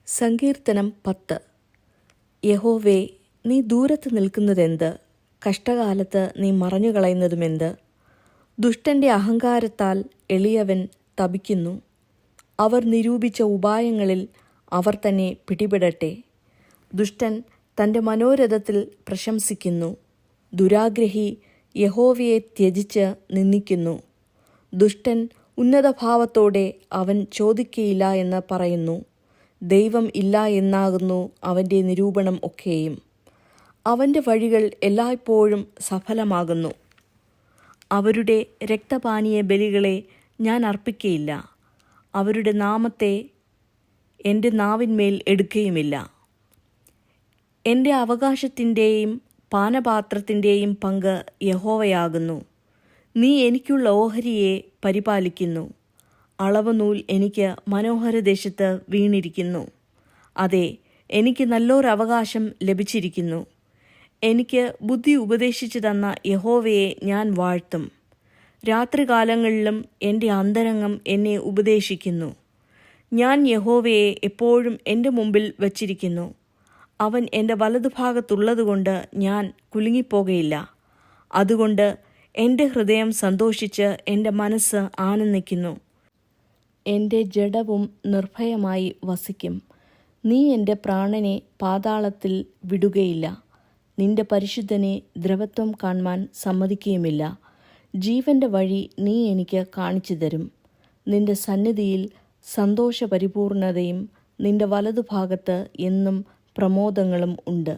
സങ്കീർത്തനം 10. യഹോവേ, നീ ദൂരത്ത് നിൽക്കുന്നതെന്ത്? കഷ്ടകാലത്ത് നീ മറഞ്ഞുകളയുന്നതുമെന്ത്? ദുഷ്ടന്റെ അഹങ്കാരത്താൽ എളിയവൻ തപിക്കുന്നു. അവർ നിരൂപിച്ച ഉപായങ്ങളിൽ അവർ തന്നെ പിടിപെടട്ടെ. ദുഷ്ടൻ തൻ്റെ മനോരഥത്തിൽ പ്രശംസിക്കുന്നു. ദുരാഗ്രഹി യഹോവയെ ത്യജിച്ച് നിന്ദിക്കുന്നു. ദുഷ്ടൻ ഉന്നതഭാവത്തോടെ അവൻ ചോദിക്കയില്ല എന്ന് പറയുന്നു. ദൈവം ഇല്ല എന്നാകുന്നു അവൻ്റെ നിരൂപണം ഒക്കെയും. അവൻ്റെ വഴികൾ എല്ലായ്പ്പോഴും സഫലമാകുന്നു. അവരുടെ രക്തപാനീയ ബലികളെ ഞാൻ അർപ്പിക്കയില്ല. അവരുടെ നാമത്തെ എൻ്റെ നാവിന്മേൽ എടുക്കുകയുമില്ല. എൻ്റെ അവകാശത്തിൻ്റെയും പാനപാത്രത്തിൻ്റെയും പങ്ക് യഹോവയാകുന്നു. നീ എനിക്കുള്ള ഓഹരിയെ പരിപാലിക്കുന്നു. അളവുനൂൽ എനിക്ക് മനോഹരദേശത്ത് വീണിരിക്കുന്നു. അതെ, എനിക്ക് നല്ലൊരവകാശം ലഭിച്ചിരിക്കുന്നു. എനിക്ക് ബുദ്ധി ഉപദേശിച്ചു തന്ന യഹോവയെ ഞാൻ വാഴ്ത്തും. രാത്രികാലങ്ങളിലും എൻ്റെ അന്തരംഗം എന്നെ ഉപദേശിക്കുന്നു. ഞാൻ യഹോവയെ എപ്പോഴും എൻ്റെ മുമ്പിൽ വച്ചിരിക്കുന്നു. അവൻ എൻ്റെ വലതുഭാഗത്തുള്ളതുകൊണ്ട് ഞാൻ കുലുങ്ങിപ്പോകയില്ല. അതുകൊണ്ട് എൻ്റെ ഹൃദയം സന്തോഷിച്ച് എൻ്റെ മനസ്സ് ആനന്ദിക്കുന്നു. എൻ്റെ ജഡവും നിർഭയമായി വസിക്കും. നീ എൻ്റെ പ്രാണനെ പാതാളത്തിൽ വിടുകയില്ല. നിന്റെ പരിശുദ്ധനെ ദ്രവത്വം കാൺമാൻ സമ്മതിക്കുകയുമില്ല. ജീവൻ്റെ വഴി നീ എനിക്ക് കാണിച്ചു തരും. നിന്റെ സന്നിധിയിൽ സന്തോഷപരിപൂർണതയും നിന്റെ വലതുഭാഗത്ത് എന്നും പ്രമോദങ്ങളും ഉണ്ട്.